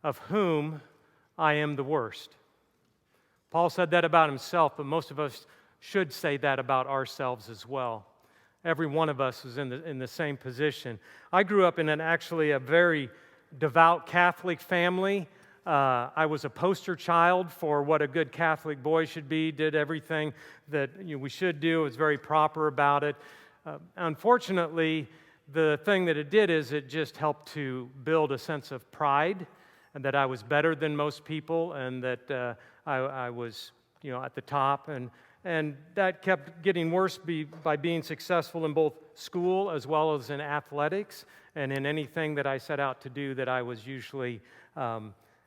of whom I am the worst. Paul said that about himself, but most of us should say that about ourselves as well. Every one of us is in the same position. I grew up in actually a very devout Catholic family. I was a poster child for what a good Catholic boy should be, did everything that we should do, was very proper about it. Unfortunately, the thing that it did is it just helped to build a sense of pride, and that I was better than most people, and that I was at the top. And that kept getting worse by being successful in both school as well as in athletics, and in anything that I set out to do that I was usually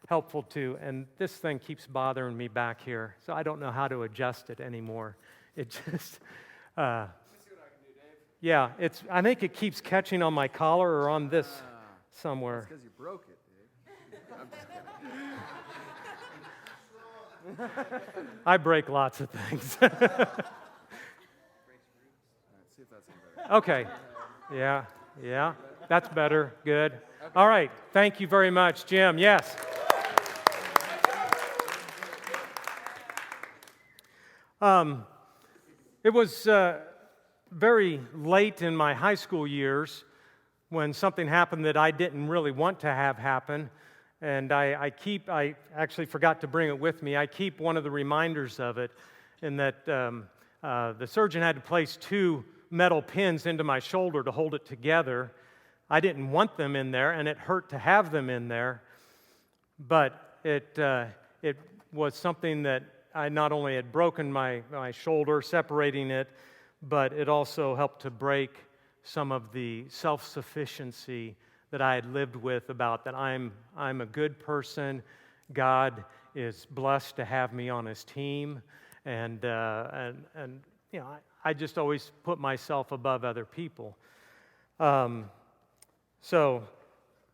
helpful to. And this thing keeps bothering me back here, so I don't know how to adjust it anymore. It just, Let me see what I can do, Dave. yeah, I think it keeps catching on my collar or on this somewhere. It's because you broke it, Dave. I'm just kidding. I break lots of things. All right, see if that's any better. Okay. Yeah. That's better. Good. All right. Thank you very much, Jim. Yes. It was very late in my high school years when something happened that I didn't really want to have happen. And I actually forgot to bring it with me. I keep one of the reminders of it, in that the surgeon had to place 2 metal pins into my shoulder to hold it together. I didn't want them in there, and it hurt to have them in there. But it was something that I not only had broken my shoulder, separating it, but it also helped to break some of the self-sufficiency that I had lived with, about that I'm a good person. God is blessed to have me on His team, and I just always put myself above other people. So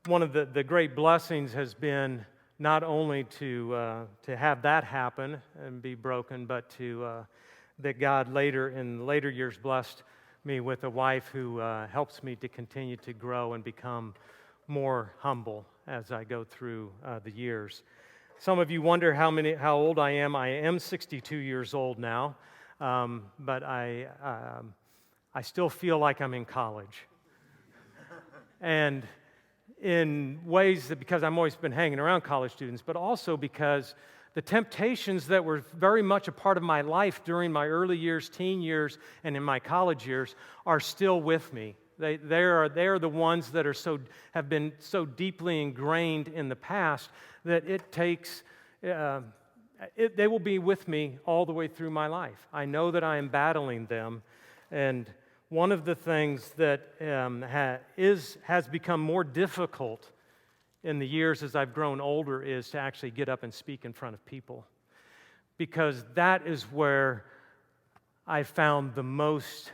one of the great blessings has been not only to have that happen and be broken, but that God in later years blessed me with a wife who helps me to continue to grow and become more humble as I go through the years. Some of you wonder how old I am. I am 62 years old now, but I still feel like I'm in college. And in ways that, because I've always been hanging around college students, but also because the temptations that were very much a part of my life during my early years, teen years, and in my college years are still with me. They are the ones that have been so deeply ingrained in the past that it takes. They will be with me all the way through my life. I know that I am battling them, and one of the things that has become more difficult in the years as I've grown older is to actually get up and speak in front of people, because that is where I found the most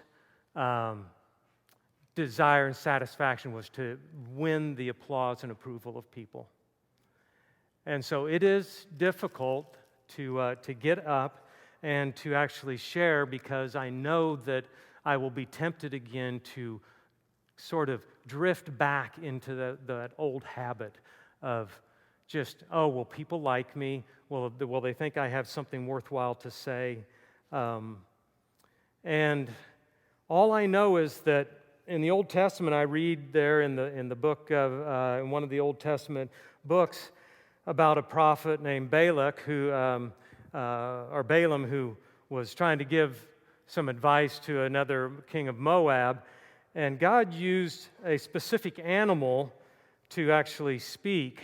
desire and satisfaction, was to win the applause and approval of people. And so it is difficult to get up and to actually share, because I know that I will be tempted again to sort of drift back into that old habit of just, will people like me? Will they think I have something worthwhile to say? And all I know is that in the Old Testament, I read there in the book of in one of the Old Testament books about a prophet named Balak or Balaam, who was trying to give some advice to another king of Moab, and God used a specific animal to actually speak.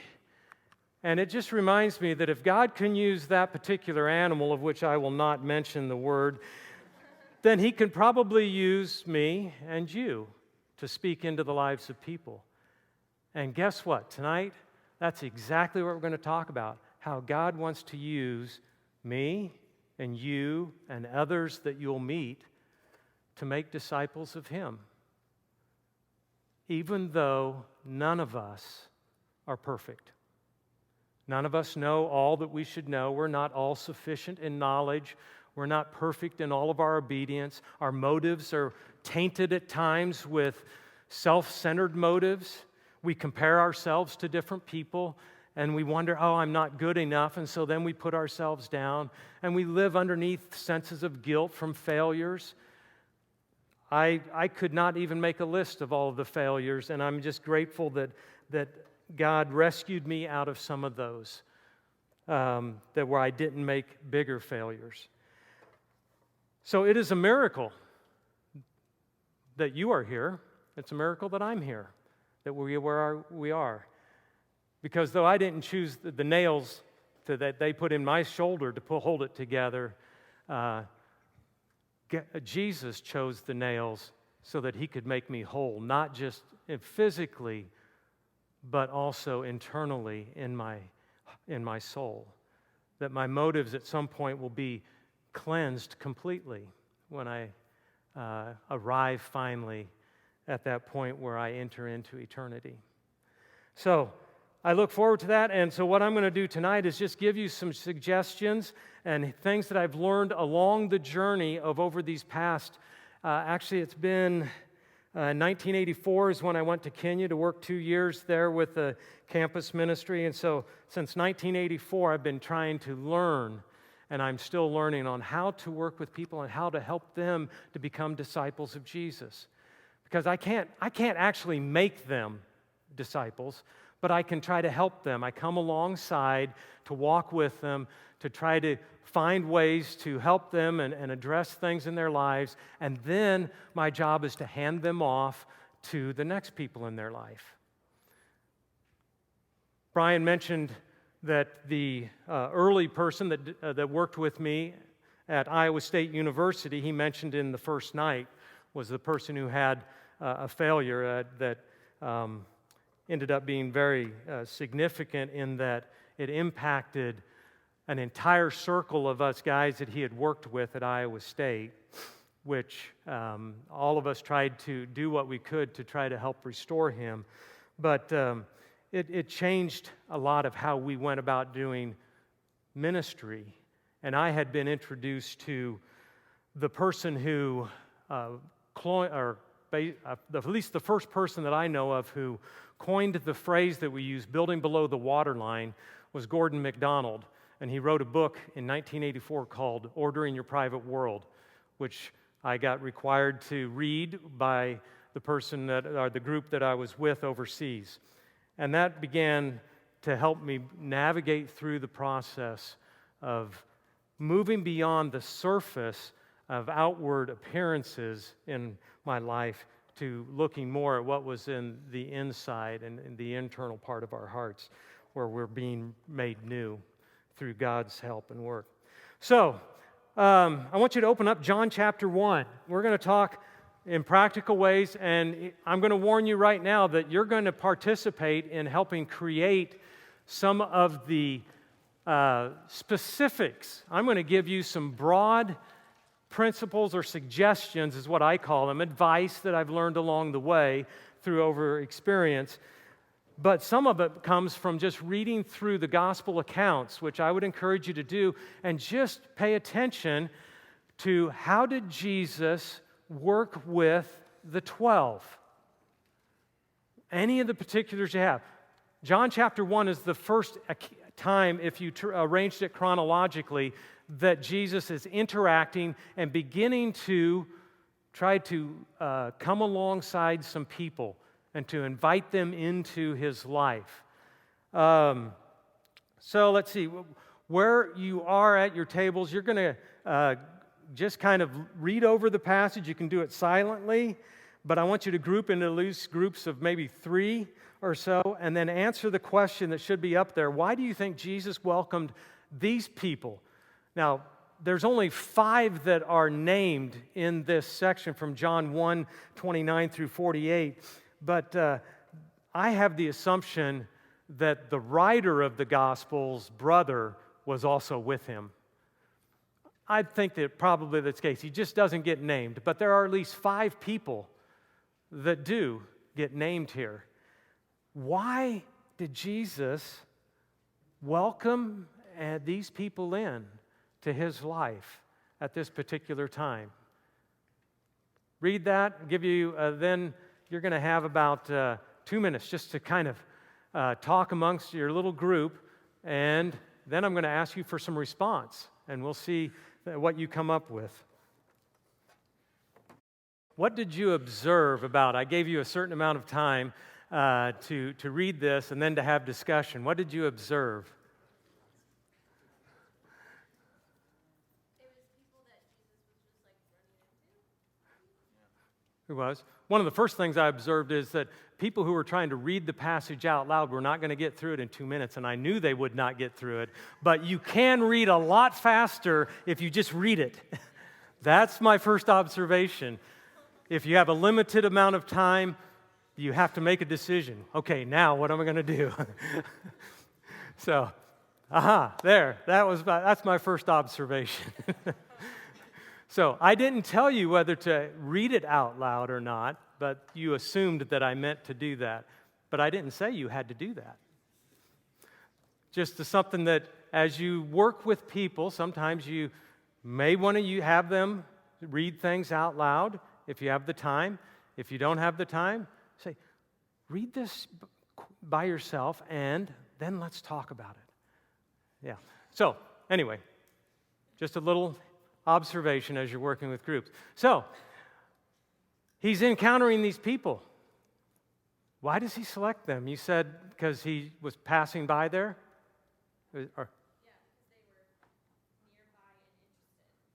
And it just reminds me that if God can use that particular animal, of which I will not mention the word, then He can probably use me and you to speak into the lives of people. And guess what? Tonight, that's exactly what we're going to talk about, how God wants to use me and you and others that you'll meet to make disciples of Him, even though none of us are perfect. None of us know all that we should know. We're not all sufficient in knowledge. We're not perfect in all of our obedience. Our motives are tainted at times with self-centered motives. We compare ourselves to different people, and we wonder, oh, I'm not good enough, and so then we put ourselves down, and we live underneath senses of guilt from failures. I could not even make a list of all of the failures, and I'm just grateful that God rescued me out of some of those, that where I didn't make bigger failures. So it is a miracle that you are here. It's a miracle that I'm here, that we are. Because though I didn't choose the nails that they put in my shoulder to hold it together, Jesus chose the nails so that he could make me whole, not just physically, but also internally in my soul. That my motives at some point will be cleansed completely when I arrive finally at that point where I enter into eternity. So I look forward to that, and so what I'm going to do tonight is just give you some suggestions and things that I've learned along the journey of over these past, actually it's been 1984 is when I went to Kenya to work 2 years there with the campus ministry, and so since 1984 I've been trying to learn, and I'm still learning on how to work with people and how to help them to become disciples of Jesus. Because I can't actually make them disciples, but I can try to help them. I come alongside to walk with them, to try to find ways to help them and address things in their lives, and then my job is to hand them off to the next people in their life. Brian mentioned that the early person that worked with me at Iowa State University, he mentioned in the first night, was the person who had a failure that ended up being very significant in that it impacted an entire circle of us guys that he had worked with at Iowa State, which all of us tried to do what we could to try to help restore him. But it changed a lot of how we went about doing ministry. And I had been introduced to the person who, at least the first person that I know of who coined the phrase that we use, building below the waterline, was Gordon MacDonald. And he wrote a book in 1984 called Ordering Your Private World, which I got required to read by the person or the group that I was with overseas. And that began to help me navigate through the process of moving beyond the surface of outward appearances in my life to looking more at what was in the inside and in the internal part of our hearts, where we're being made new through God's help and work. So, I want you to open up John chapter 1. We're going to talk in practical ways, and I'm going to warn you right now that you're going to participate in helping create some of the specifics. I'm going to give you some broad principles or suggestions, is what I call them, advice that I've learned along the way through over experience. But some of it comes from just reading through the gospel accounts, which I would encourage you to do, and just pay attention to how did Jesus work with the 12. Any of the particulars you have. John chapter 1 is the first time, if you arranged it chronologically, that Jesus is interacting and beginning to try to come alongside some people and to invite them into his life. So let's see. Where you are at your tables, you're going to just kind of read over the passage. You can do it silently, but I want you to group into loose groups of maybe 3 or so, and then answer the question that should be up there. Why do you think Jesus welcomed these people? Now, there's only 5 that are named in this section from John 1, 29 through 48. But I have the assumption that the writer of the Gospel's brother was also with him. I think that probably that's the case. He just doesn't get named. But there are at least 5 people that do get named here. Why did Jesus welcome these people in to his life at this particular time? Read that, give you then... You're going to have about 2 minutes just to kind of talk amongst your little group, and then I'm going to ask you for some response, and we'll see what you come up with. What did you observe about? I gave you a certain amount of time to read this and then to have discussion. What did you observe? Who was? One of the first things I observed is that people who were trying to read the passage out loud were not going to get through it in 2 minutes, and I knew they would not get through it. But you can read a lot faster if you just read it. That's my first observation. If you have a limited amount of time, you have to make a decision. Okay, now what am I going to do? So, there. That's my first observation. So I didn't tell you whether to read it out loud or not, but you assumed that I meant to do that. But I didn't say you had to do that. Just something that as you work with people, sometimes you may want to have them read things out loud if you have the time. If you don't have the time, say, read this by yourself and then let's talk about it. Yeah. So anyway, just a little observation as you're working with groups. So, he's encountering these people. Why does he select them? You said because he was passing by there? Or, Yeah, because they were nearby and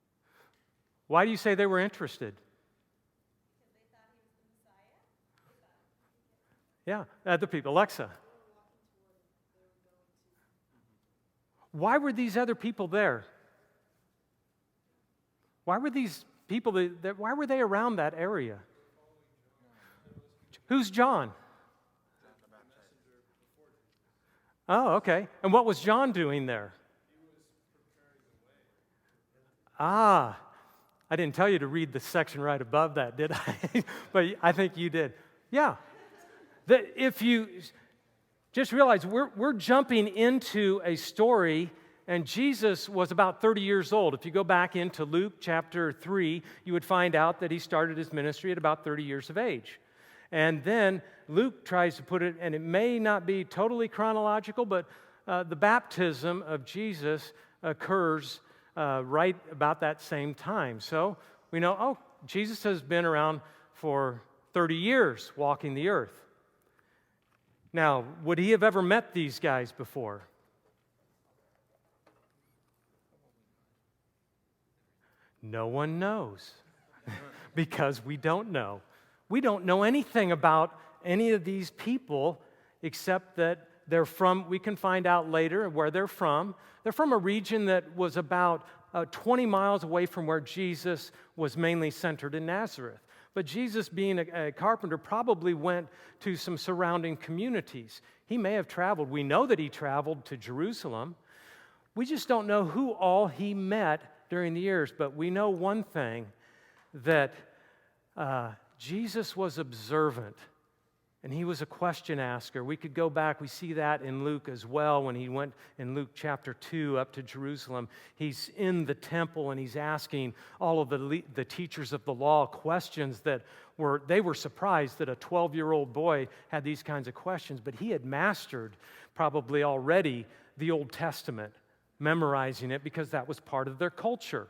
interested. why do you say they were interested? Because they thought he was the Messiah. Yeah, other people. Alexa. Why were these other people there? Why were these people, why were they around that area? Who's John? Oh, okay. And what was John doing there? I didn't tell you to read the section right above that, did I? But I think you did. Yeah. If you just realize we're jumping into a story. And Jesus was about 30 years old. If you go back into Luke chapter 3, you would find out that he started his ministry at about 30 years of age. And then Luke tries to put it, and it may not be totally chronological, but the baptism of Jesus occurs right about that same time. So we know, Jesus has been around for 30 years walking the earth. Now, would he have ever met these guys before? No one knows because we don't know. We don't know anything about any of these people except that they're from, we can find out later where they're from. They're from a region that was about 20 miles away from where Jesus was mainly centered in Nazareth. But Jesus, being a carpenter, probably went to some surrounding communities. He may have traveled. We know that he traveled to Jerusalem. We just don't know who all he met during the years, but we know one thing, that Jesus was observant, and he was a question asker. We could go back, we see that in Luke as well, when he went in Luke chapter 2 up to Jerusalem. He's in the temple, and he's asking all of the teachers of the law questions that they were surprised that a 12-year-old boy had these kinds of questions, but he had mastered probably already the Old Testament, memorizing it because that was part of their culture.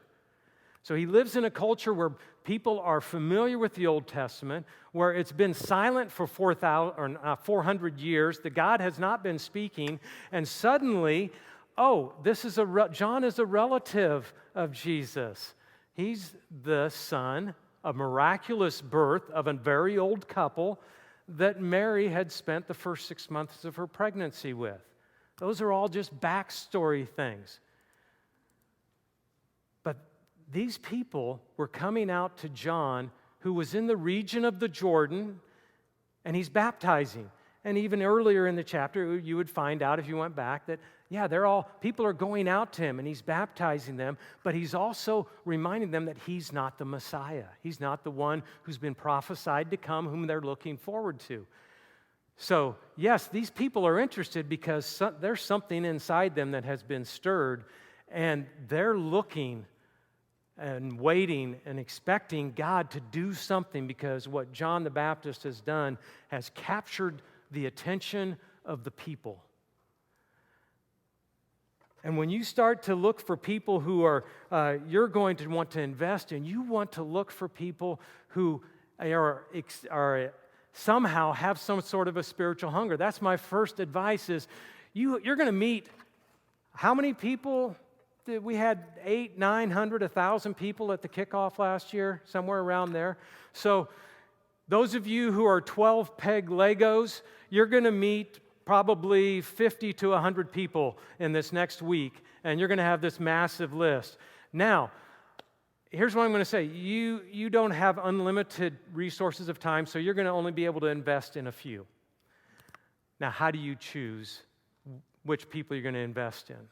So he lives in a culture where people are familiar with the Old Testament, where it's been silent for 400 years, that God has not been speaking, and suddenly, John is a relative of Jesus. He's the son, a miraculous birth of a very old couple that Mary had spent the first 6 months of her pregnancy with. Those are all just backstory things. But these people were coming out to John, who was in the region of the Jordan, and he's baptizing. And even earlier in the chapter, you would find out if you went back that, people are going out to him, and he's baptizing them, but he's also reminding them that he's not the Messiah. He's not the one who's been prophesied to come, whom they're looking forward to. So, yes, these people are interested because there's something inside them that has been stirred, and they're looking and waiting and expecting God to do something, because what John the Baptist has done has captured the attention of the people. And when you start to look for people who are, you're going to want to invest in, you want to look for people who are somehow have some sort of a spiritual hunger. That's my first advice is you're going to meet, how many people? We had 800, 900, 1,000 people at the kickoff last year, somewhere around there. So those of you who are 12-peg Legos, you're going to meet probably 50 to 100 people in this next week, and you're going to have this massive list. Now, here's what I'm going to say. You don't have unlimited resources of time, so you're going to only be able to invest in a few. Now, how do you choose which people you're going to invest in?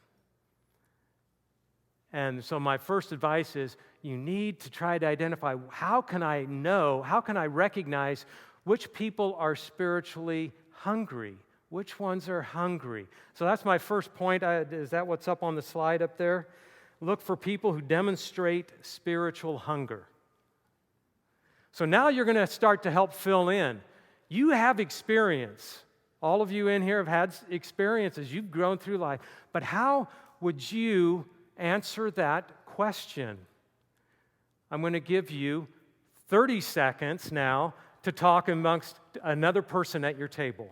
And so my first advice is you need to try to identify, how can I recognize which people are spiritually hungry? Which ones are hungry? So that's my first point. Is that what's up on the slide up there? Look for people who demonstrate spiritual hunger. So now you're going to start to help fill in. You have experience. All of you in here have had experiences. You've grown through life. But how would you answer that question? I'm going to give you 30 seconds now to talk amongst another person at your table.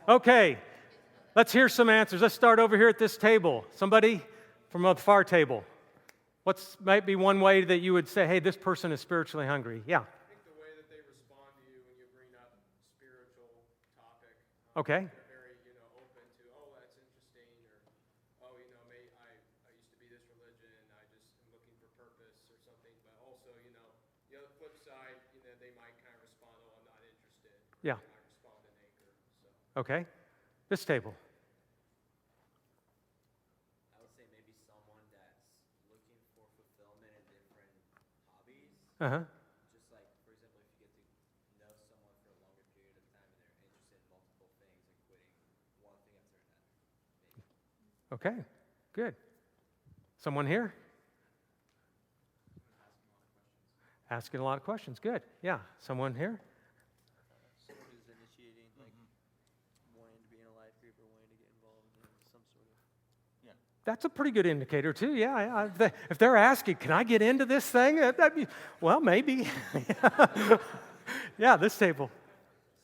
Okay, let's hear some answers. Let's start over here at this table. Somebody from the far table. What's might be one way that you would say, hey, this person is spiritually hungry? Yeah. I think the way that they respond to you when you bring up spiritual topic. Okay. They're very, open to, oh, that's interesting, or, oh, I used to be this religion, I just am looking for purpose or something. But also, the other flip side, they might kind of respond, oh, I'm not interested. Yeah. They might respond in anger. So. Okay. This table. I would say maybe someone that's looking for fulfillment in different hobbies. Uh-huh. Just like, for example, if you get to know someone for a longer period of time and they're interested in multiple things and quitting one thing after another. Maybe. Okay. Good. Someone here? Asking a lot of questions. Good. Yeah. Someone here? Someone who's initiating, like, wanting to be in a life group or wanting to get involved in some sort of, That's a pretty good indicator, too. Yeah. If they're asking, can I get into this thing? Well, maybe. Yeah, this table.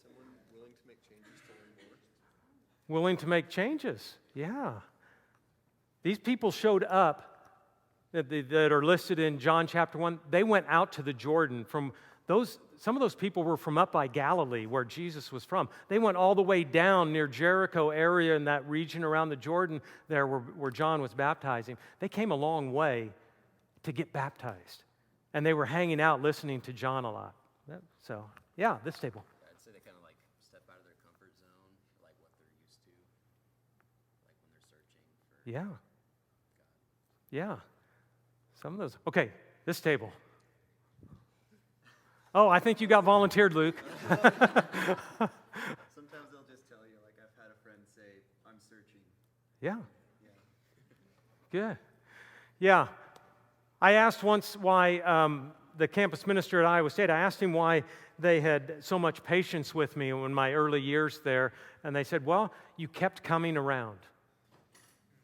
Someone willing to make changes to learn more. Willing to make changes. Yeah. These people showed up that are listed in John chapter 1. They went out to the Jordan from those. Some of those people were from up by Galilee, where Jesus was from. They went all the way down near Jericho area in that region around the Jordan there where John was baptizing. They came a long way to get baptized. And they were hanging out listening to John a lot. So, yeah, this table. I'd say they kind of like step out of their comfort zone, like what they're used to, like when they're searching for God. Yeah. Some of those. Okay, this table. Oh, I think you got volunteered, Luke. Sometimes they'll just tell you, like I've had a friend say, I'm searching. Yeah. Yeah. Good. Yeah. I asked once why the campus minister at Iowa State, I asked him why they had so much patience with me in my early years there. And they said, well, you kept coming around.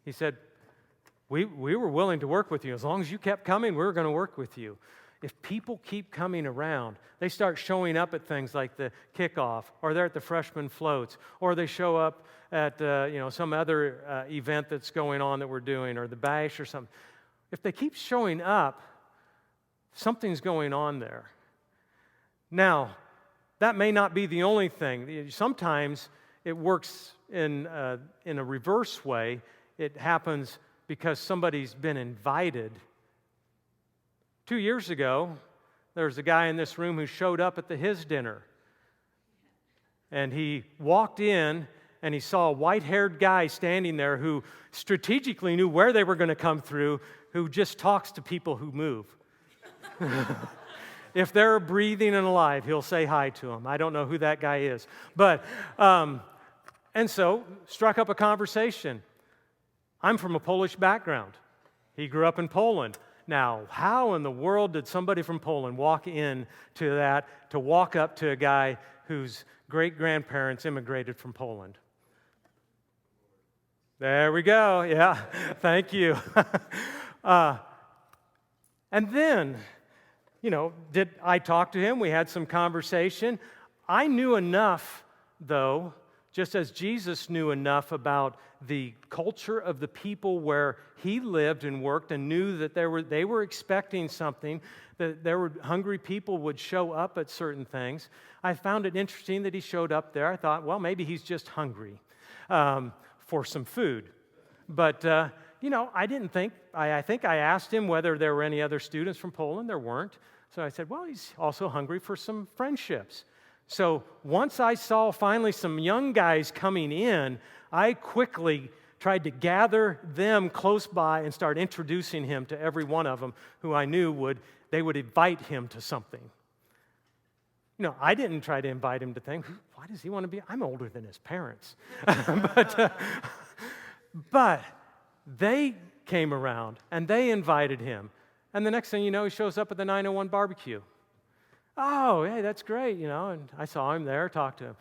He said, we were willing to work with you. As long as you kept coming, we were going to work with you. If people keep coming around, they start showing up at things like the kickoff, or they're at the freshman floats, or they show up at some other event that's going on that we're doing, or the bash or something. If they keep showing up, something's going on there. Now, that may not be the only thing. Sometimes it works in a reverse way. It happens because somebody's been invited 2 years ago, there was a guy in this room who showed up at his dinner. And he walked in, and he saw a white-haired guy standing there who strategically knew where they were going to come through, who just talks to people who move. If they're breathing and alive, he'll say hi to them. I don't know who that guy is. But, and so, struck up a conversation. I'm from a Polish background. He grew up in Poland. Now, how in the world did somebody from Poland walk in to that, to walk up to a guy whose great-grandparents immigrated from Poland? There we go. Yeah, thank you. And then, did I talk to him? We had some conversation. I knew enough, though, just as Jesus knew enough about the culture of the people where he lived and worked, and knew that they were expecting something, that there were hungry people would show up at certain things. I found it interesting that he showed up there. I thought, well, maybe he's just hungry for some food. But, I didn't think, I think I asked him whether there were any other students from Poland. There weren't. So I said, well, he's also hungry for some friendships. So once I saw finally some young guys coming in, I quickly tried to gather them close by and start introducing him to every one of them who I knew they would invite him to something. I didn't try to invite him to things. Why does he want to be? I'm older than his parents. But they came around and they invited him. And the next thing you know, he shows up at the 901 barbecue. Oh, hey, that's great, and I saw him there, talked to him.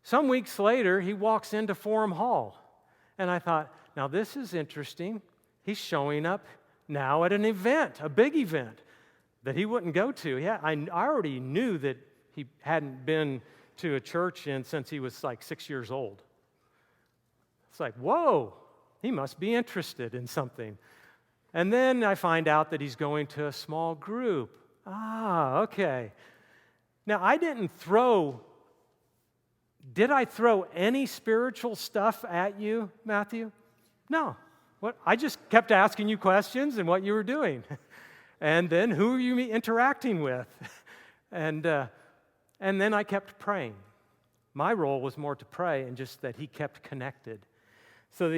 Some weeks later, he walks into Forum Hall, and I thought, now this is interesting. He's showing up now at an event, a big event, that he wouldn't go to. Yeah, I already knew that he hadn't been to a church since he was like 6 years old. It's like, whoa, he must be interested in something. And then I find out that he's going to a small group. Ah, okay. Now, did I throw any spiritual stuff at you, Matthew? No. I just kept asking you questions and what you were doing. And then who are you interacting with? And then I kept praying. My role was more to pray and just that he kept connected. So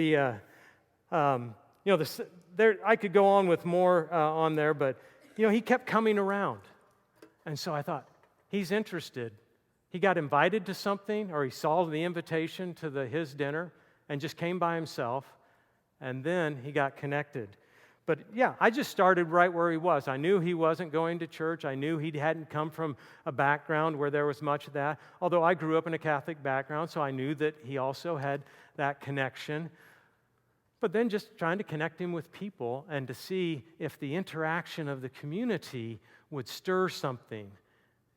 I could go on with more on there, but he kept coming around. And so I thought, he's interested. He got invited to something, or he saw the invitation to his dinner and just came by himself, and then he got connected. But yeah, I just started right where he was. I knew he wasn't going to church. I knew he hadn't come from a background where there was much of that, although I grew up in a Catholic background, so I knew that he also had that connection. But then just trying to connect him with people and to see if the interaction of the community would stir something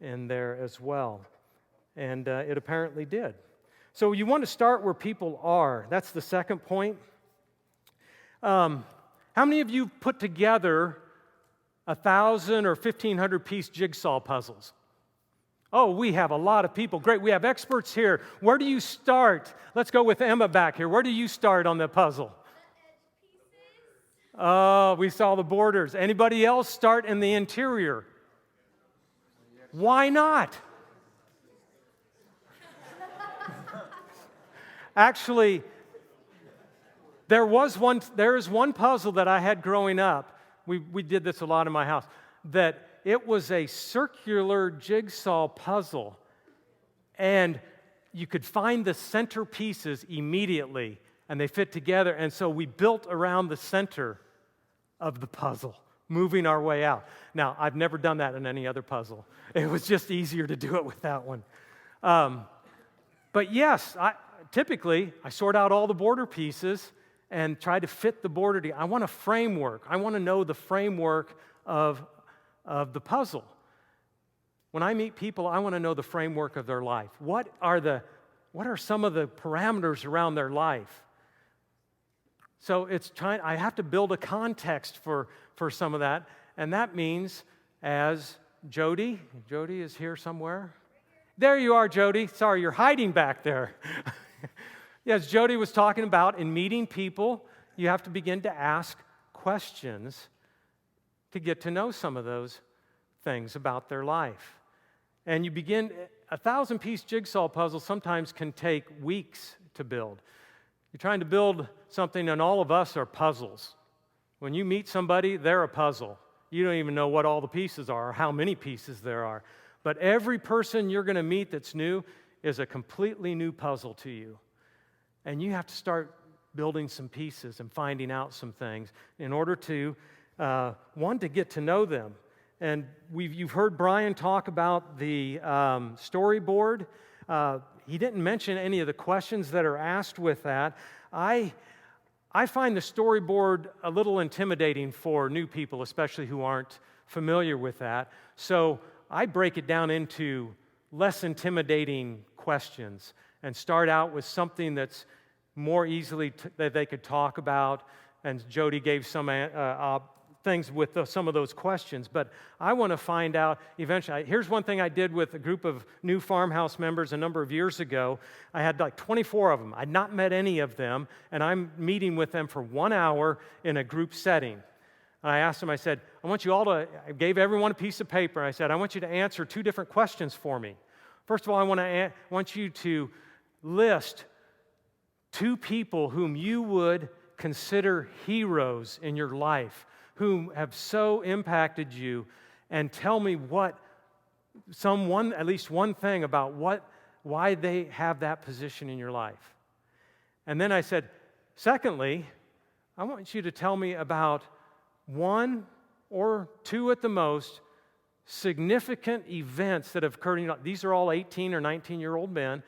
in there as well. And it apparently did. So you want to start where people are. That's the second point. How many of you put together 1,000 or 1,500 piece jigsaw puzzles? Oh, we have a lot of people. Great, we have experts here. Where do you start? Let's go with Emma back here. Where do you start on the puzzle? Oh, we saw the borders. Anybody else start in the interior? Why not? Actually, there is one puzzle that I had growing up. We did this a lot in my house. That it was a circular jigsaw puzzle, and you could find the center pieces immediately, and they fit together. And so we built around the center of the puzzle, moving our way out. Now, I've never done that in any other puzzle. It was just easier to do it with that one. But yes, typically, I sort out all the border pieces and try to fit the border together. I want a framework. I want to know the framework of the puzzle. When I meet people, I want to know the framework of their life. What are some of the parameters around their life? So I have to build a context for some of that, and that means as Jody is here somewhere. There you are, Jody. Sorry, you're hiding back there. Yes, Jody was talking about in meeting people, you have to begin to ask questions to get to know some of those things about their life. And you begin, a 1,000-piece jigsaw puzzle sometimes can take weeks to build. You're trying to build something, and all of us are puzzles. When you meet somebody, they're a puzzle. You don't even know what all the pieces are or how many pieces there are. But every person you're going to meet that's new is a completely new puzzle to you. And you have to start building some pieces and finding out some things in order to, one, to get to know them. And you've heard Brian talk about the storyboard. He didn't mention any of the questions that are asked with that. I find the storyboard a little intimidating for new people, especially who aren't familiar with that. So I break it down into less intimidating questions and start out with something that's more easily that they could talk about. And Jody gave some things with some of those questions. But I want to find out eventually. Here's one thing I did with a group of new farmhouse members a number of years ago. I had like 24 of them. I'd not met any of them, and I'm meeting with them for 1 hour in a group setting. And I asked them, I said, I gave everyone a piece of paper. I said, I want you to answer 2 different questions for me. First of all, I want you to list 2 people whom you would consider heroes in your life, whom have so impacted you, and tell me at least one thing about why they have that position in your life. And then I said, secondly, I want you to tell me about 1 or 2 at the most significant events that have occurred in your life. These are all 18 or 19-year-old men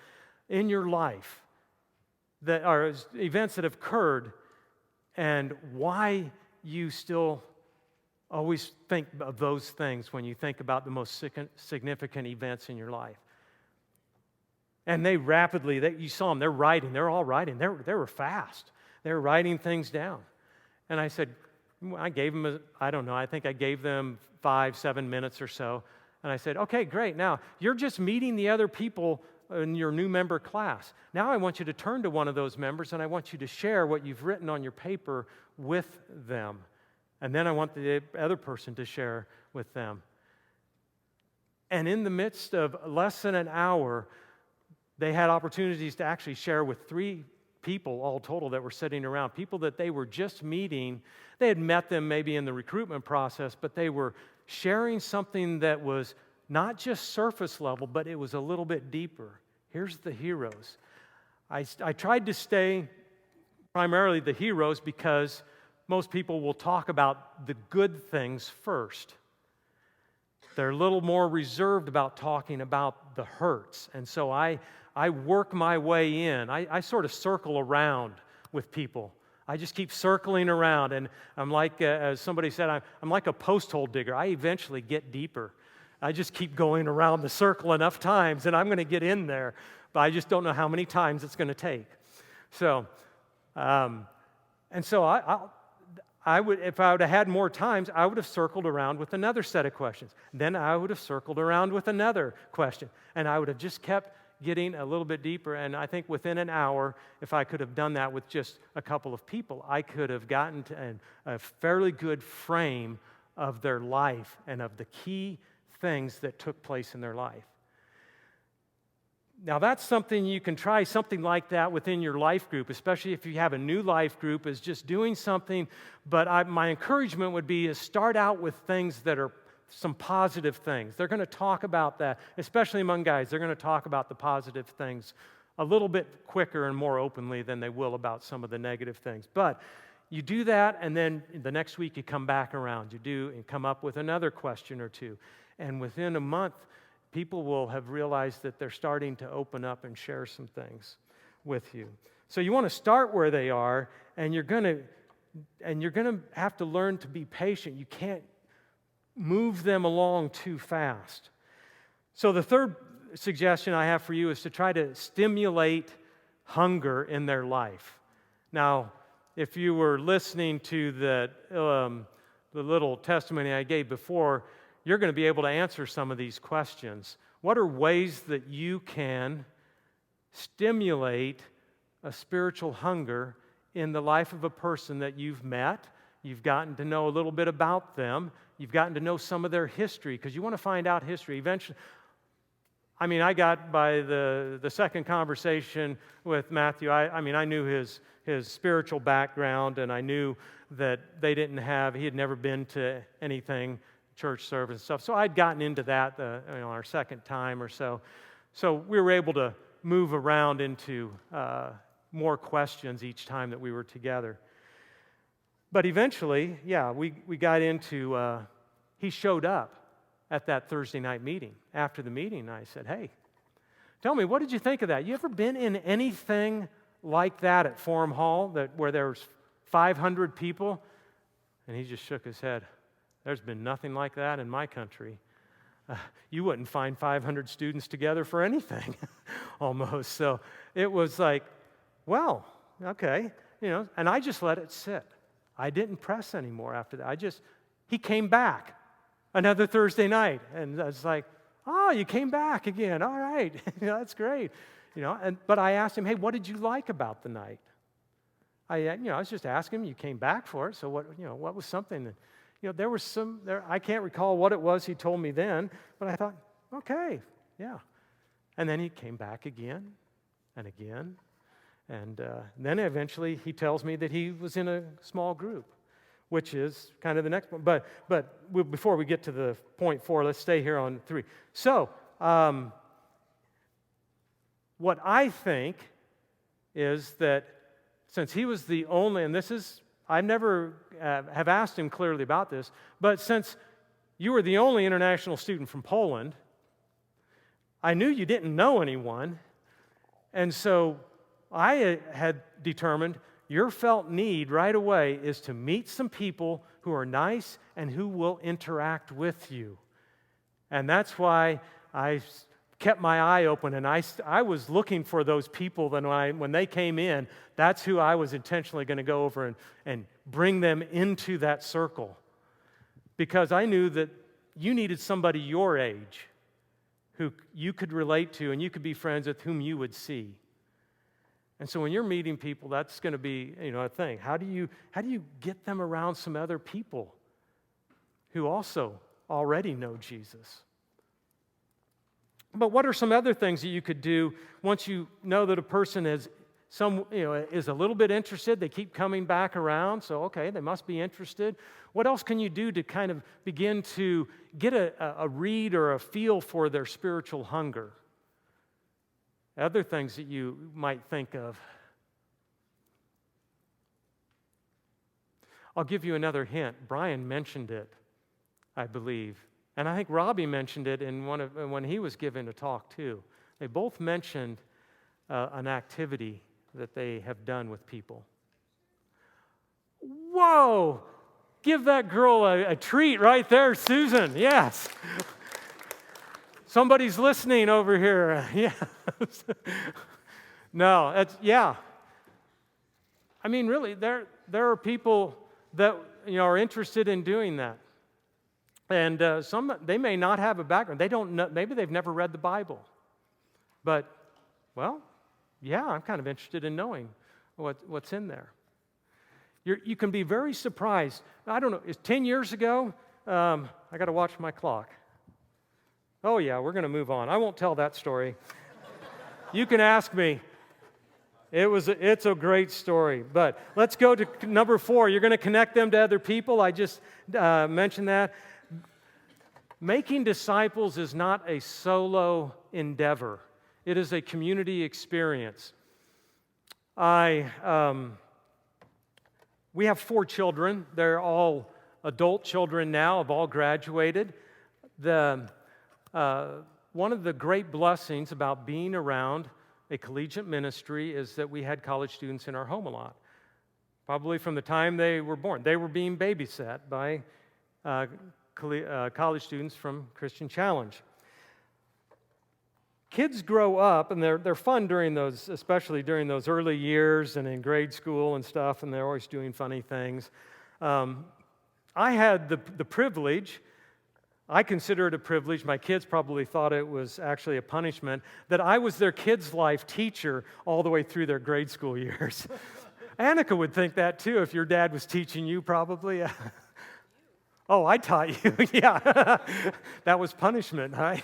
in your life that are events that have occurred, and why you still always think of those things when you think about the most significant events in your life. And they rapidly, you saw them, they're all writing. They were fast. They were writing things down. And I said, I gave them, I think I gave them 5-7 minutes or so. And I said, okay, great. Now, you're just meeting the other people in your new member class. Now I want you to turn to one of those members, and I want you to share what you've written on your paper with them. And then I want the other person to share with them. And in the midst of less than an hour, they had opportunities to actually share with 3 people all total that were sitting around, people that they were just meeting. They had met them maybe in the recruitment process, but they were sharing something that was not just surface level, but it was a little bit deeper. Here's the heroes. I tried to stay primarily the heroes because most people will talk about the good things first. They're a little more reserved about talking about the hurts. And so I work my way in. I sort of circle around with people. I just keep circling around. And I'm like, as somebody said, I'm like a post hole digger. I eventually get deeper. I just keep going around the circle enough times, and I'm going to get in there. But I just don't know how many times it's going to take. So, I would, if I would have had more times, I would have circled around with another set of questions. Then I would have circled around with another question. And I would have just kept getting a little bit deeper. And I think within an hour, if I could have done that with just a couple of people, I could have gotten to a fairly good frame of their life and of the key things that took place in their life. Now, that's something you can try, something like that within your life group, especially if you have a new life group, is just doing something. But my encouragement would be to start out with things that are some positive things. They're going to talk about that, especially among guys. They're going to talk about the positive things a little bit quicker and more openly than they will about some of the negative things. But you do that, and then the next week you come back around. You do and come up with another question or 2. And within a month, people will have realized that they're starting to open up and share some things with you. So you want to start where they are, and you're going to have to learn to be patient. You can't move them along too fast. So the third suggestion I have for you is to try to stimulate hunger in their life. Now, if you were listening to the little testimony I gave before, you're going to be able to answer some of these questions. What are ways that you can stimulate a spiritual hunger in the life of a person that you've met, You've gotten to know a little bit about them. You've gotten to know some of their history, because you want to find out history. Eventually, I mean, I got by the second conversation with Matthew, I knew his spiritual background, and I knew that he had never been to anything, church service and stuff. So I'd gotten into that our second time or so. So we were able to move around into more questions each time that we were together. But eventually, we got into, he showed up at that Thursday night meeting. After the meeting, I said, hey, tell me, what did you think of that? You ever been in anything like that at Forum Hall where there was 500 people? And he just shook his head. There's been nothing like that in my country. You wouldn't find 500 students together for anything, almost. So it was like, well, okay, and I just let it sit. I didn't press anymore after that. He came back another Thursday night, and I was like, oh, you came back again. All right, that's great. But I asked him, hey, what did you like about the night? I was just asking him. You came back for it, so what was something that, there was I can't recall what it was he told me then, but I thought, okay, yeah. And then he came back again and again, and then eventually he tells me that he was in a small group, which is kind of the next one. But before we get to the point 4, let's stay here on 3. So, what I think is that since he was the only, and I never have asked him clearly about this, but since you were the only international student from Poland, I knew you didn't know anyone, and so I had determined your felt need right away is to meet some people who are nice and who will interact with you. And that's why I kept my eye open, and I was looking for those people. Then when they came in, that's who I was intentionally going to go over and bring them into that circle, because I knew that you needed somebody your age who you could relate to and you could be friends with, whom you would see. And so when you're meeting people, that's going to be a thing. How do you get them around some other people who also already know Jesus? But what are some other things that you could do once you know that a person is a little bit interested? They keep coming back around, so okay, they must be interested. What else can you do to kind of begin to get a read or a feel for their spiritual hunger? Other things that you might think of. I'll give you another hint. Brian mentioned it, I believe. And I think Robbie mentioned it when he was giving a talk too. They both mentioned an activity that they have done with people. Whoa! Give that girl a treat right there, Susan. Yes. Somebody's listening over here. Yeah. No, I mean, really, there are people that are interested in doing that. And they may not have a background. They don't know, maybe they've never read the Bible. But, well, yeah, I'm kind of interested in knowing what's in there. You can be very surprised. I don't know, 10 years ago, I got to watch my clock. Oh, yeah, we're going to move on. I won't tell that story. You can ask me. It's a great story. But let's go to number 4. You're going to connect them to other people. I just mentioned that. Making disciples is not a solo endeavor. It is a community experience. We have 4 children. They're all adult children now, have all graduated. One of the great blessings about being around a collegiate ministry is that we had college students in our home a lot. Probably from the time they were born. They were being babysat by college students from Christian Challenge. Kids grow up, and they're fun during those, especially during those early years and in grade school and stuff, and they're always doing funny things. I had the privilege, I consider it a privilege, my kids probably thought it was actually a punishment, that I was their kids' life teacher all the way through their grade school years. Annika would think that too if your dad was teaching you, probably. Oh, I taught you. Yeah. That was punishment, right?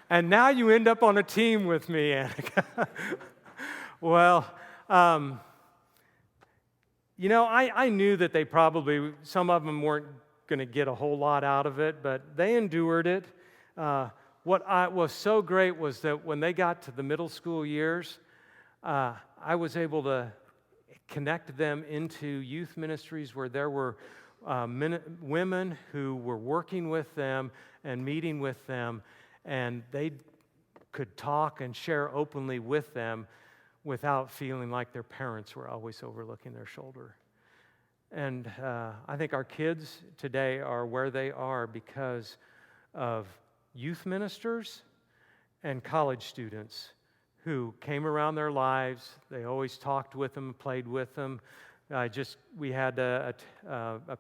And now you end up on a team with me, Annika. Well, I knew that they probably, some of them weren't going to get a whole lot out of it, but they endured it. What was so great was that when they got to the middle school years, I was able to connect them into youth ministries where there were women who were working with them and meeting with them, and they could talk and share openly with them without feeling like their parents were always overlooking their shoulder. And I think our kids today are where they are because of youth ministers and college students who came around their lives. They always talked with them, played with them. We had a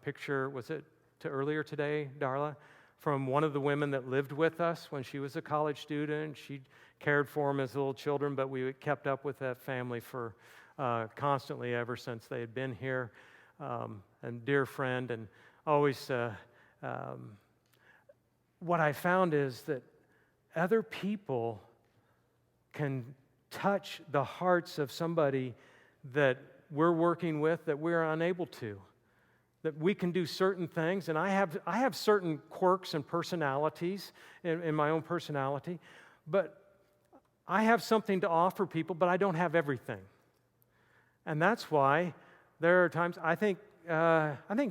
picture, was it earlier today, Darla, from one of the women that lived with us when she was a college student. She cared for them as little children, but we kept up with that family for constantly ever since they had been here. And dear friend, and always what I found is that other people can touch the hearts of somebody that we're working with that we're unable to. That we can do certain things, and I have certain quirks and personalities in my own personality, but I have something to offer people, but I don't have everything. And that's why there are times, I think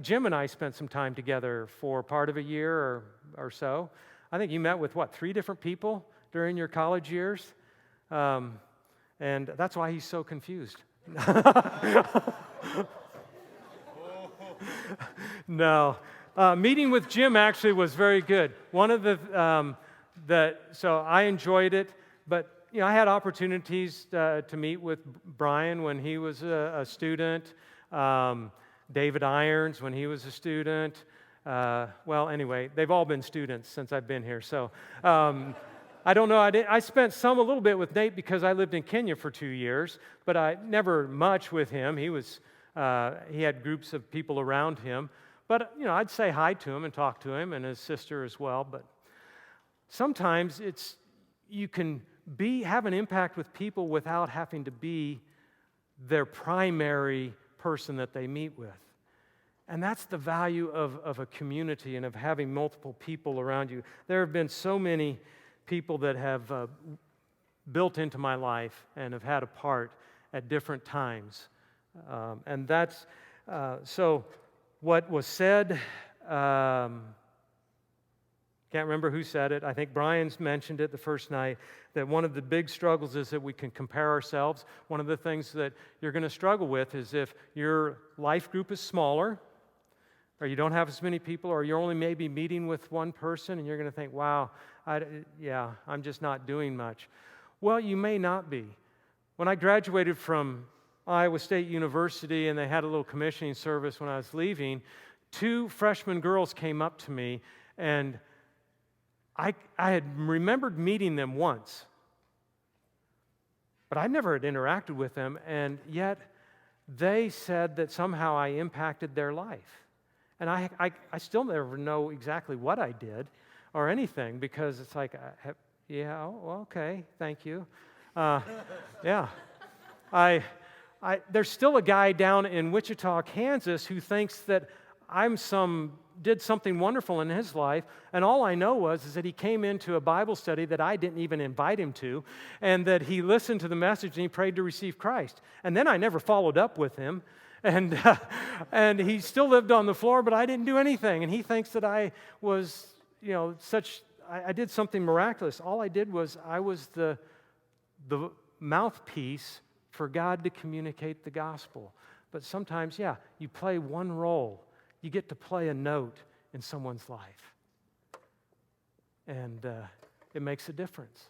Jim and I spent some time together for part of a year or so. I think you met with, 3 different people during your college years? And that's why he's so confused. No. Meeting with Jim actually was very good. One of the, so I enjoyed it, but I had opportunities to meet with Brian when he was a student, David Irons when he was a student. Anyway, they've all been students since I've been here, so I don't know. I spent a little bit with Nate because I lived in Kenya for 2 years, but I never much with him. He had groups of people around him, but I'd say hi to him and talk to him and his sister as well. But sometimes you can have an impact with people without having to be their primary person that they meet with. And that's the value of a community and of having multiple people around you. There have been so many people that have built into my life and have had a part at different times. And that's, so what was said, can't remember who said it. I think Brian's mentioned it the first night, that one of the big struggles is that we can compare ourselves. One of the things that you're going to struggle with is if your life group is smaller, or you don't have as many people, or you're only maybe meeting with one person, and you're going to think, wow, I'm just not doing much. Well, you may not be. When I graduated from Iowa State University, and they had a little commissioning service when I was leaving, 2 freshman girls came up to me, and I had remembered meeting them once, but I never had interacted with them, and yet they said that somehow I impacted their life. And I still never know exactly what I did or anything, because it's like, okay, thank you. Yeah. There's still a guy down in Wichita, Kansas, who thinks that did something wonderful in his life, and all I know is that he came into a Bible study that I didn't even invite him to, and that he listened to the message and he prayed to receive Christ. And then I never followed up with him, and he still lived on the floor, but I didn't do anything, and he thinks that I was, I did something miraculous. All I did was I was the mouthpiece for God to communicate the gospel. But sometimes, you play one role. You get to play a note in someone's life. And it makes a difference.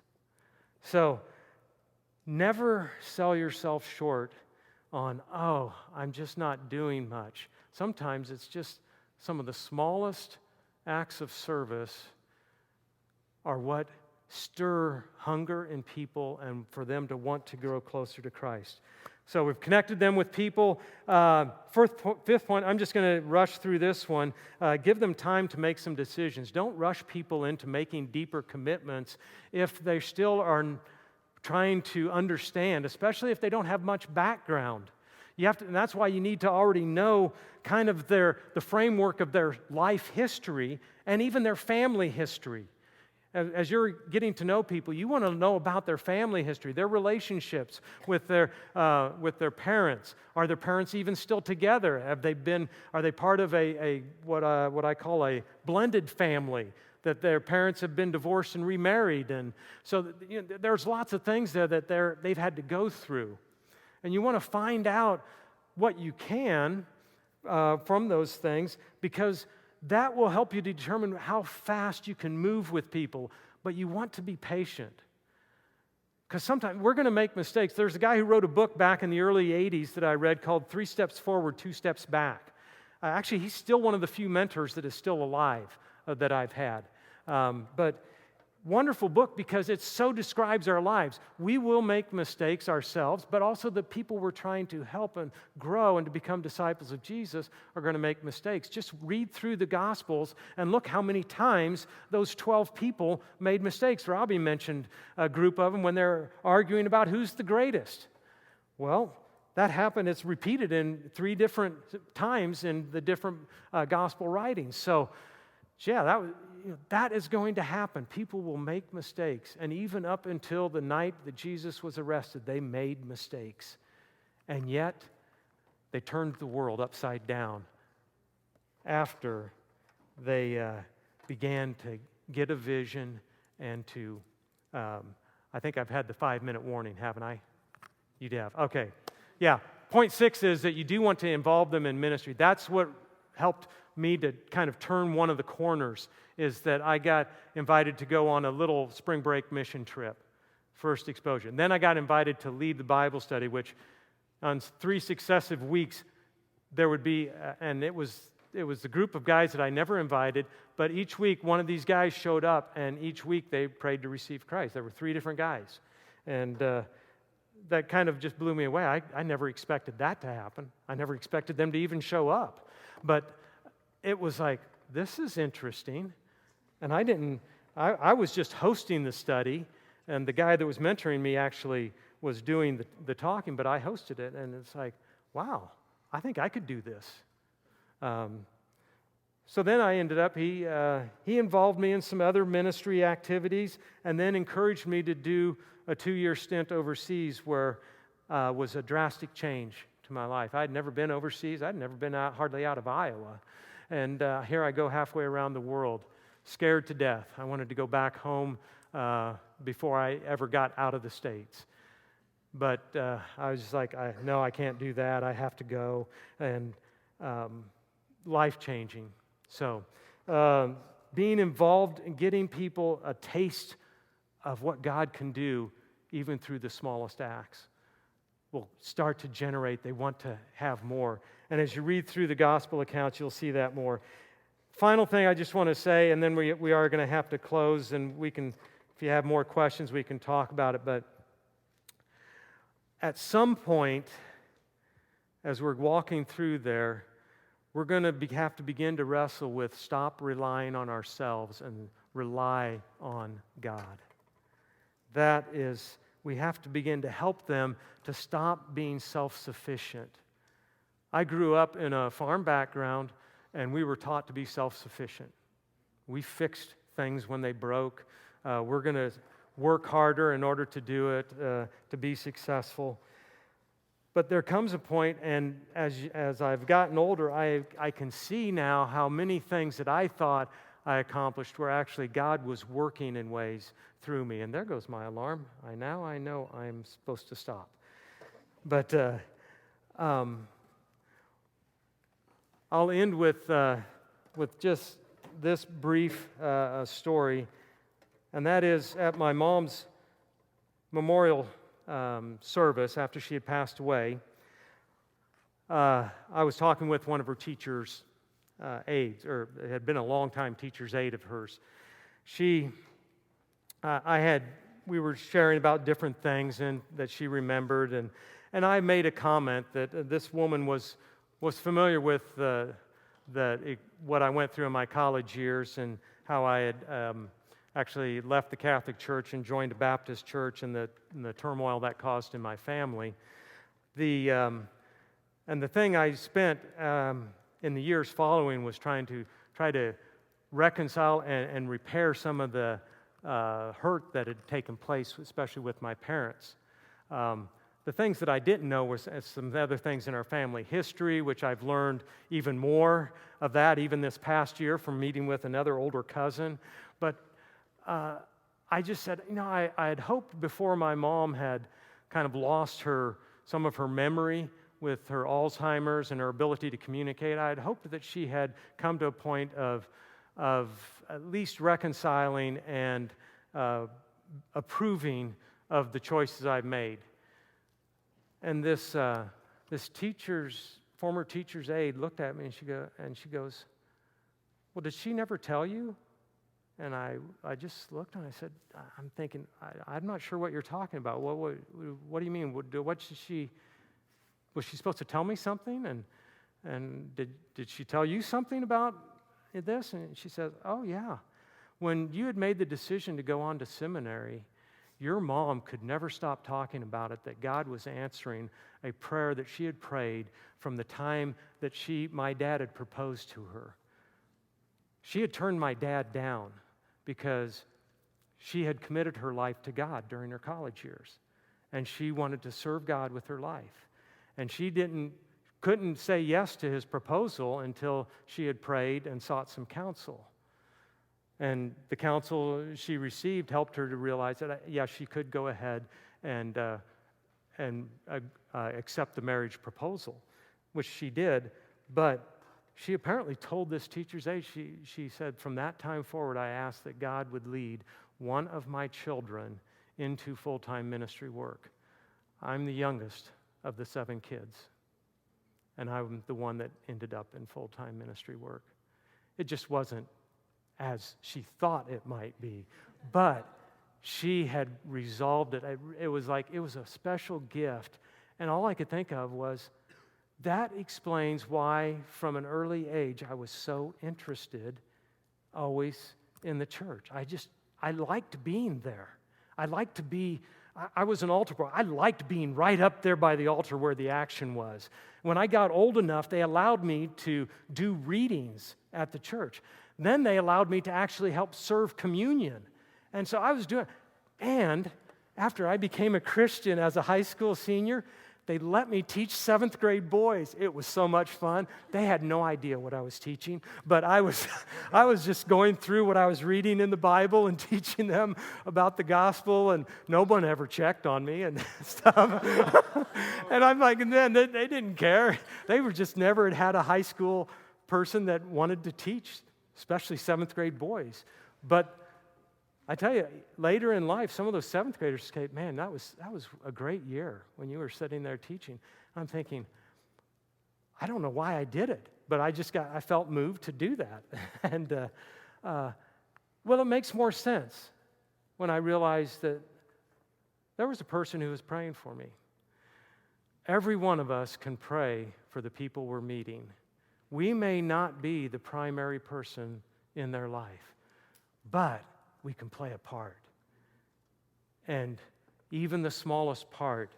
So, never sell yourself short on, I'm just not doing much. Sometimes it's just some of the smallest acts of service are what stir hunger in people and for them to want to grow closer to Christ. So we've connected them with people. Fifth point, I'm just going to rush through this one. Give them time to make some decisions. Don't rush people into making deeper commitments if they still are trying to understand, especially if they don't have much background. You have to, and that's why you need to already know kind of the framework of their life history and even their family history. As you're getting to know people, you want to know about their family history, their relationships with their parents. Are their parents even still together? Are they part of what I call a blended family, that their parents have been divorced and remarried? And so there's lots of things there that they've had to go through. And you want to find out what you can from those things, because that will help you determine how fast you can move with people. But you want to be patient, because sometimes we're going to make mistakes. There's a guy who wrote a book back in the early 80s that I read called 3 Steps Forward, 2 Steps Back. Actually, he's still one of the few mentors that is still alive that I've had. But wonderful book, because it so describes our lives. We will make mistakes ourselves, but also the people we're trying to help and grow and to become disciples of Jesus are going to make mistakes. Just read through the Gospels and look how many times those 12 people made mistakes. Robbie mentioned a group of them when they're arguing about who's the greatest. Well, that happened. It's repeated in 3 different times in the different Gospel writings. So, yeah, that is going to happen. People will make mistakes. And even up until the night that Jesus was arrested, they made mistakes. And yet, they turned the world upside down after they began to get a vision and to, I think I've had the 5-minute warning, haven't I? You have. Okay. Yeah. Point 6 is that you do want to involve them in ministry. That's what helped me to kind of turn one of the corners, is that I got invited to go on a little spring break mission trip, first exposure. And then I got invited to lead the Bible study, which on 3 successive weeks there would be, and it was the group of guys that I never invited, but each week one of these guys showed up, and each week they prayed to receive Christ. There were 3 different guys. And that kind of just blew me away. I never expected that to happen. I never expected them to even show up. But it was like, this is interesting. And I was just hosting the study, and the guy that was mentoring me actually was doing the talking, but I hosted it, and it's like, wow, I think I could do this. So then I ended up, he involved me in some other ministry activities, and then encouraged me to do a 2-year stint overseas where was a drastic change to my life. I'd never been overseas. I'd never been hardly out of Iowa. And here I go halfway around the world, scared to death. I wanted to go back home before I ever got out of the States. But I was just like, no, I can't do that. I have to go. And life-changing. So being involved in getting people a taste of what God can do, even through the smallest acts, will start to generate. They want to have more. And as you read through the gospel accounts, you'll see that more. Final thing I just want to say, and then we are going to have to close, and we can, if you have more questions, we can talk about it. But at some point, as we're walking through there, we're going to have to begin to wrestle with stop relying on ourselves and rely on God. That is, we have to begin to help them to stop being self-sufficient. I grew up in a farm background, and we were taught to be self-sufficient. We fixed things when they broke. We're going to work harder in order to do it, to be successful. But there comes a point, and as I've gotten older, I can see now how many things that I thought I accomplished where actually God was working in ways through me. And there goes my alarm. I know I'm supposed to stop. But I'll end with just this brief story, and that is at my mom's memorial service after she had passed away. I was talking with one of her teachers' aides, or it had been a long-time teacher's aide of hers. We were sharing about different things and that she remembered, And I made a comment that this woman was familiar with what I went through in my college years and how I had actually left the Catholic Church and joined a Baptist church and the turmoil that caused in my family. And the thing I spent in the years following was try to reconcile and repair some of the hurt that had taken place, especially with my parents. The things that I didn't know was some other things in our family history, which I've learned even more of that even this past year from meeting with another older cousin. But I just said, I had hoped before my mom had kind of lost some of her memory with her Alzheimer's and her ability to communicate. I had hoped that she had come to a point of at least reconciling and approving of the choices I've made. And this former teacher's aide looked at me and she goes, "Well, did she never tell you?" And I just looked and I said, "I'm thinking, I'm not sure what you're talking about. What do you mean? Was she supposed to tell me something? And did she tell you something about this?" And she says, "Oh yeah, when you had made the decision to go on to seminary, your mom could never stop talking about it, that God was answering a prayer that she had prayed from the time that my dad had proposed to her. She had turned my dad down because she had committed her life to God during her college years, and she wanted to serve God with her life. And she couldn't say yes to his proposal until she had prayed and sought some counsel. And the counsel she received helped her to realize that, she could go ahead and accept the marriage proposal, which she did. But she apparently told this teacher's aide, she said, "From that time forward, I asked that God would lead one of my children into full-time ministry work. I'm the youngest of the 7 kids, and I'm the one that ended up in full-time ministry work." It just wasn't as she thought it might be, but she had resolved it. It was like it was a special gift, and all I could think of was, that explains why from an early age I was so interested always in the church. I liked being there. I was an altar boy. I liked being right up there by the altar where the action was. When I got old enough, they allowed me to do readings at the church. Then they allowed me to actually help serve communion. And so I was doing, and after I became a Christian as a high school senior, they let me teach 7th grade boys. It was so much fun. They had no idea what I was teaching, but I was just going through what I was reading in the Bible and teaching them about the gospel, and no one ever checked on me and stuff. And I'm like, and then they didn't care. They were just never had a high school person that wanted to teach, especially 7th grade boys. But I tell you, later in life, some of those 7th graders say, "Man, that was a great year when you were sitting there teaching." I'm thinking, I don't know why I did it, but I felt moved to do that. And it makes more sense when I realized that there was a person who was praying for me. Every one of us can pray for the people we're meeting. We may not be the primary person in their life, but we can play a part. And even the smallest part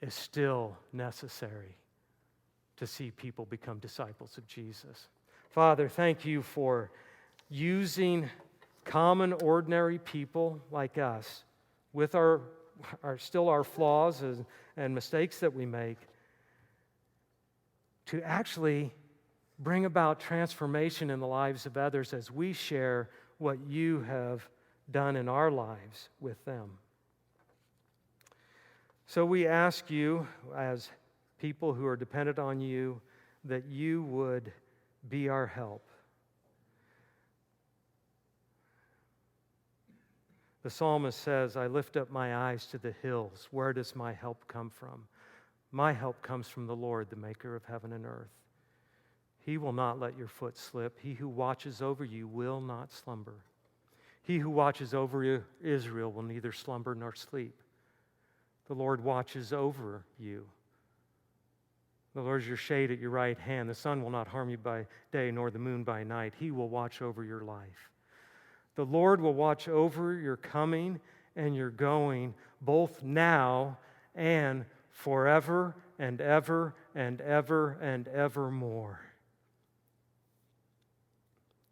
is still necessary to see people become disciples of Jesus. Father, thank you for using common, ordinary people like us with our flaws and mistakes that we make to actually bring about transformation in the lives of others as we share what you have done in our lives with them. So we ask you, as people who are dependent on you, that you would be our help. The psalmist says, "I lift up my eyes to the hills. Where does my help come from? My help comes from the Lord, the maker of heaven and earth. He will not let your foot slip. He who watches over you will not slumber. He who watches over Israel will neither slumber nor sleep. The Lord watches over you. The Lord is your shade at your right hand. The sun will not harm you by day, nor the moon by night. He will watch over your life. The Lord will watch over your coming and your going, both now and forever and ever and ever and evermore.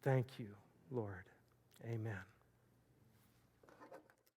Thank you, Lord. Amen.